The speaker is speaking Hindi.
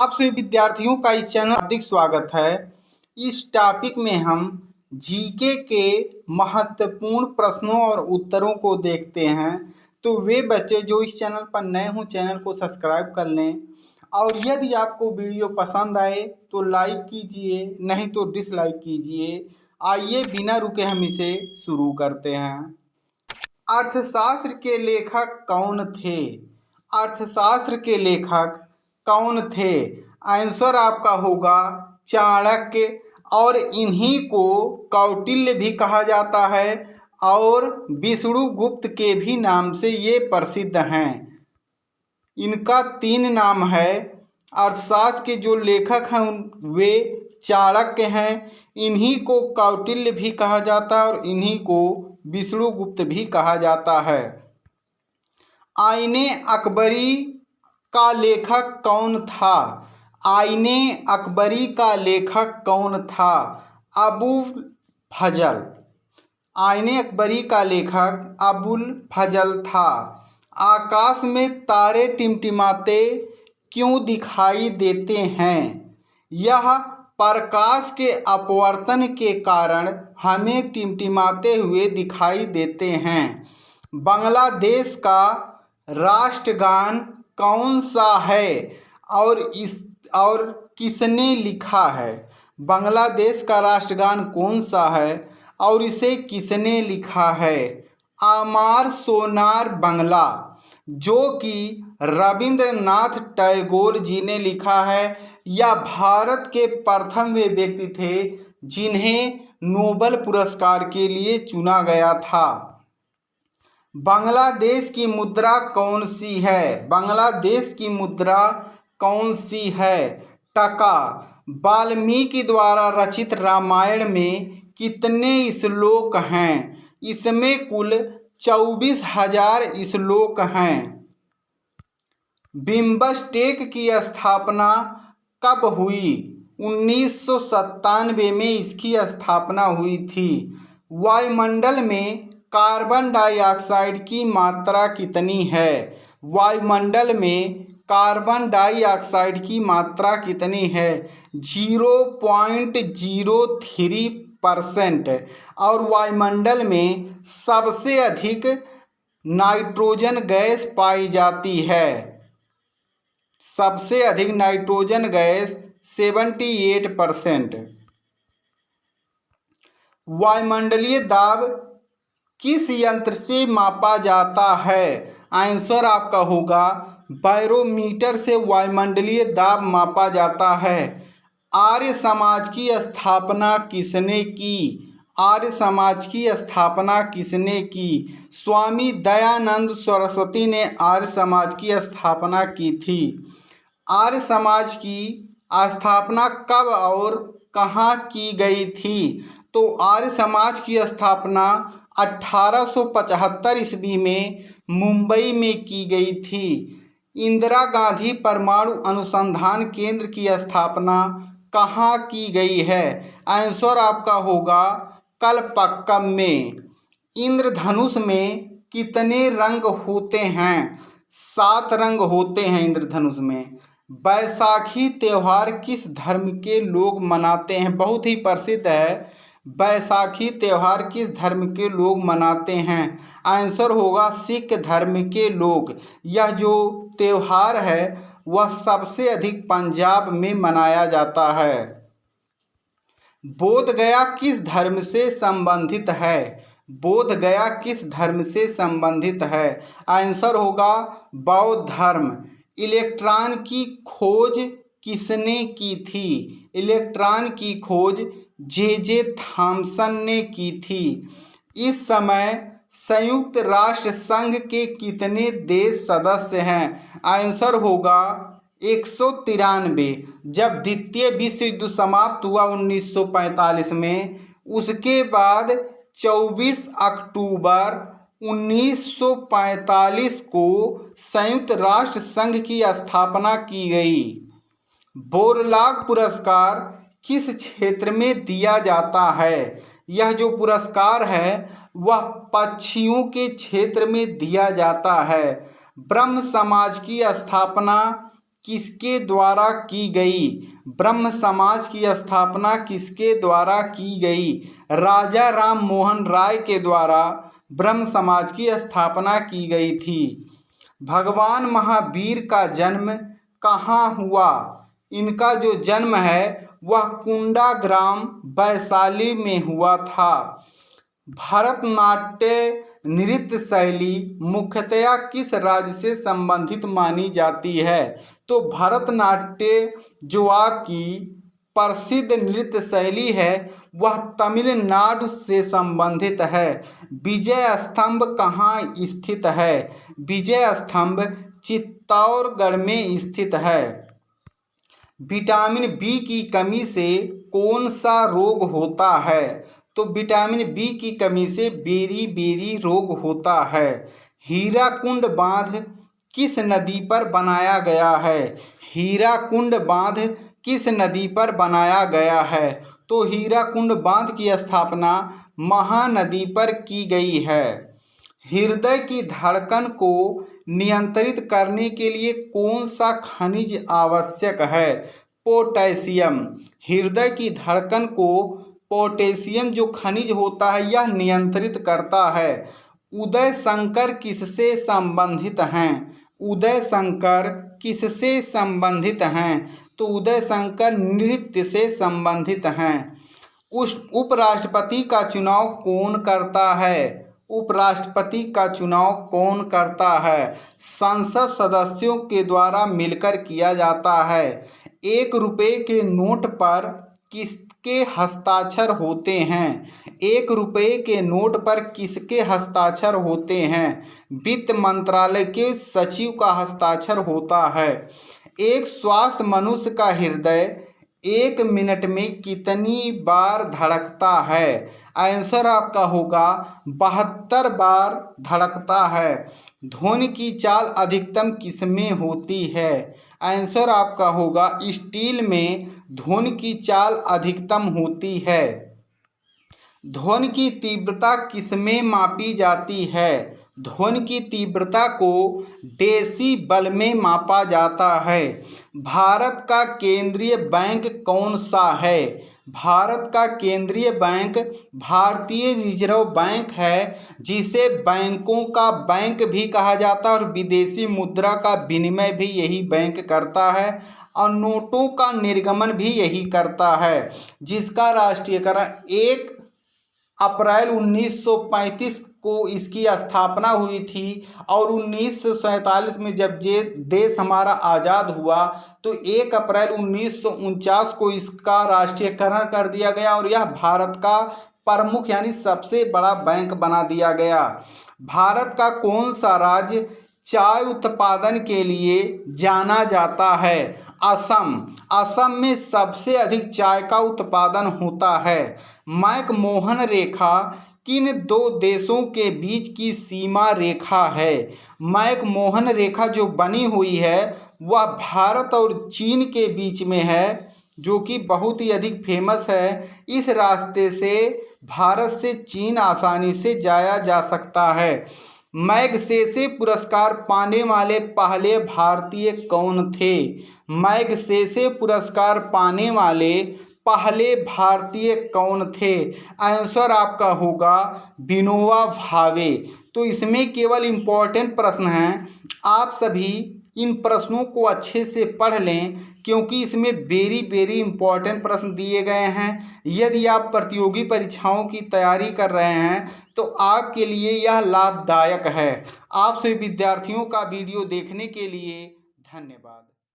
आप सभी विद्यार्थियों का इस चैनल हार्दिक स्वागत है। इस टॉपिक में हम जीके के महत्वपूर्ण प्रश्नों और उत्तरों को देखते हैं। तो वे बच्चे जो इस चैनल पर नए हों, चैनल को सब्सक्राइब कर लें और यदि आपको वीडियो पसंद आए तो लाइक कीजिए, नहीं तो डिसलाइक कीजिए। आइए बिना रुके हम इसे शुरू करते हैं। अर्थशास्त्र के लेखक कौन थे? अर्थशास्त्र के लेखक कौन थे? आंसर आपका होगा चाणक्य, और इन्हीं को कौटिल्य भी कहा जाता है और विष्णुगुप्त के भी नाम से ये प्रसिद्ध हैं। इनका 3 नाम है। अर्थशास्त्र के जो लेखक हैं वे चाणक्य हैं, इन्हीं को कौटिल्य भी कहा जाता है और इन्हीं को विष्णुगुप्त भी कहा जाता है। आईने अकबरी का लेखक कौन था? आईने अकबरी का लेखक कौन था? अबुल फजल। आईने अकबरी का लेखक अबुल फजल था। आकाश में तारे टिमटिमाते क्यों दिखाई देते हैं? यह प्रकाश के अपवर्तन के कारण हमें टिमटिमाते हुए दिखाई देते हैं। बांग्लादेश का राष्ट्रगान कौन सा है और किसने लिखा है? बांग्लादेश का राष्ट्रगान कौन सा है और इसे किसने लिखा है? आमार सोनार बांग्ला, जो कि रविंद्रनाथ टैगोर जी ने लिखा है। यह भारत के प्रथम वे व्यक्ति थे जिन्हें नोबेल पुरस्कार के लिए चुना गया था। बांग्लादेश की मुद्रा कौन सी है? बांग्लादेश की मुद्रा कौन सी है? टका। वाल्मीकि द्वारा रचित रामायण में कितने श्लोक हैं? इसमें कुल 24,000 श्लोक हैं। बिम्बस्टेक की स्थापना कब हुई? 1997 में इसकी स्थापना हुई थी। वायुमंडल में कार्बन डाइऑक्साइड की मात्रा कितनी है? वायुमंडल में कार्बन डाइऑक्साइड की मात्रा कितनी है? 0.03%। और वायुमंडल में सबसे अधिक नाइट्रोजन गैस पाई जाती है। सबसे अधिक नाइट्रोजन गैस 78%। वायुमंडलीय दाब किस यंत्र से मापा जाता है? आंसर आपका होगा बैरोमीटर से वायुमंडलीय दाब मापा जाता है। आर्य समाज की स्थापना किसने की? आर्य समाज की स्थापना किसने की? स्वामी दयानंद सरस्वती ने आर्य समाज की स्थापना की थी। आर्य समाज की स्थापना कब और कहाँ की गई थी? तो आर्य समाज की स्थापना 1875 ईस्वी में मुंबई में की गई थी। इंदिरा गांधी परमाणु अनुसंधान केंद्र की स्थापना कहाँ की गई है? आंसर आपका होगा कलपक्कम में। इंद्रधनुष में कितने रंग होते हैं? 7 रंग होते हैं इंद्रधनुष में। बैसाखी त्यौहार किस धर्म के लोग मनाते हैं? बहुत ही प्रसिद्ध है। बैसाखी त्यौहार किस धर्म के लोग मनाते हैं? आंसर होगा सिख धर्म के लोग। यह जो त्यौहार है वह सबसे अधिक पंजाब में मनाया जाता है। बोध गया किस धर्म से संबंधित है? बोध गया किस धर्म से संबंधित है? आंसर होगा बौद्ध धर्म। इलेक्ट्रॉन की खोज किसने की थी? इलेक्ट्रॉन की खोज जे थॉमसन ने की थी। इस समय संयुक्त राष्ट्र संघ के कितने देश सदस्य हैं? आंसर होगा 193। जब द्वितीय विश्व युद्ध समाप्त हुआ 1945 में, उसके बाद 24 अक्टूबर 1945 को संयुक्त राष्ट्र संघ की स्थापना की गई। बोरलाग पुरस्कार किस क्षेत्र में दिया जाता है? यह जो पुरस्कार है वह पक्षियों के क्षेत्र में दिया जाता है। ब्रह्म समाज की स्थापना किसके द्वारा की गई? ब्रह्म समाज की स्थापना किसके द्वारा की गई? राजा राम मोहन राय के द्वारा ब्रह्म समाज की स्थापना की गई थी। भगवान महावीर का जन्म कहाँ हुआ? इनका जो जन्म है वह कुंडा ग्राम वैशाली में हुआ था। भरतनाट्य नृत्य शैली मुख्यतया किस राज्य से संबंधित मानी जाती है? तो भरतनाट्य जो आपकी प्रसिद्ध नृत्य शैली है वह तमिलनाडु से संबंधित है। विजय स्तंभ कहाँ स्थित है? विजय स्तंभ चित्तौड़गढ़ में स्थित है। विटामिन बी की कमी से कौन सा रोग होता है? तो विटामिन बी की कमी से बेरी रोग होता है। हीराकुंड बांध किस नदी पर बनाया गया है? हीराकुंड बांध किस नदी पर बनाया गया है? तो हीराकुंड बांध की स्थापना महानदी पर की गई है। हृदय की धड़कन को नियंत्रित करने के लिए कौन सा खनिज आवश्यक है? पोटेशियम। हृदय की धड़कन को पोटेशियम जो खनिज होता है यह नियंत्रित करता है। उदय शंकर किससे संबंधित हैं? उदय शंकर किससे संबंधित हैं? तो उदय शंकर नृत्य से संबंधित हैं। उस उपराष्ट्रपति का चुनाव कौन करता है? उपराष्ट्रपति का चुनाव कौन करता है? संसद सदस्यों के द्वारा मिलकर किया जाता है। 1 रुपये के नोट पर किसके हस्ताक्षर होते हैं? 1 रुपये के नोट पर किसके हस्ताक्षर होते हैं? वित्त मंत्रालय के सचिव का हस्ताक्षर होता है। एक स्वस्थ मनुष्य का हृदय 1 मिनट में कितनी बार धड़कता है? आंसर आपका होगा 72 बार धड़कता है। ध्वनि की चाल अधिकतम किसमें होती है? आंसर आपका होगा स्टील में ध्वनि की चाल अधिकतम होती है। ध्वनि की तीव्रता किसमें मापी जाती है? ध्वनि की तीव्रता को डेसिबल में मापा जाता है। भारत का केंद्रीय बैंक कौन सा है? भारत का केंद्रीय बैंक भारतीय रिजर्व बैंक है, जिसे बैंकों का बैंक भी कहा जाता है और विदेशी मुद्रा का विनिमय भी यही बैंक करता है और नोटों का निर्गमन भी यही करता है, जिसका राष्ट्रीयकरण 1 अप्रैल 1935 को इसकी स्थापना हुई थी और 1947 में जब ये देश हमारा आज़ाद हुआ तो 1 अप्रैल 1949 को इसका राष्ट्रीयकरण कर दिया गया और यह भारत का प्रमुख यानी सबसे बड़ा बैंक बना दिया गया। भारत का कौन सा राज्य चाय उत्पादन के लिए जाना जाता है? असम। असम में सबसे अधिक चाय का उत्पादन होता है। मैकमोहन रेखा किन 2 देशों के बीच की सीमा रेखा है? मैकमोहन रेखा जो बनी हुई है वह भारत और चीन के बीच में है, जो कि बहुत ही अधिक फेमस है। इस रास्ते से भारत से चीन आसानी से जाया जा सकता है। मैगसेसे पुरस्कार पाने वाले पहले भारतीय कौन थे? मैगसेसे पुरस्कार पाने वाले पहले भारतीय कौन थे? आंसर आपका होगा विनोबा भावे। तो इसमें केवल इम्पोर्टेंट प्रश्न हैं, आप सभी इन प्रश्नों को अच्छे से पढ़ लें क्योंकि इसमें वेरी इम्पोर्टेंट प्रश्न दिए गए हैं। यदि आप प्रतियोगी परीक्षाओं की तैयारी कर रहे हैं तो आपके लिए यह लाभदायक है। आप सभी विद्यार्थियों का वीडियो देखने के लिए धन्यवाद।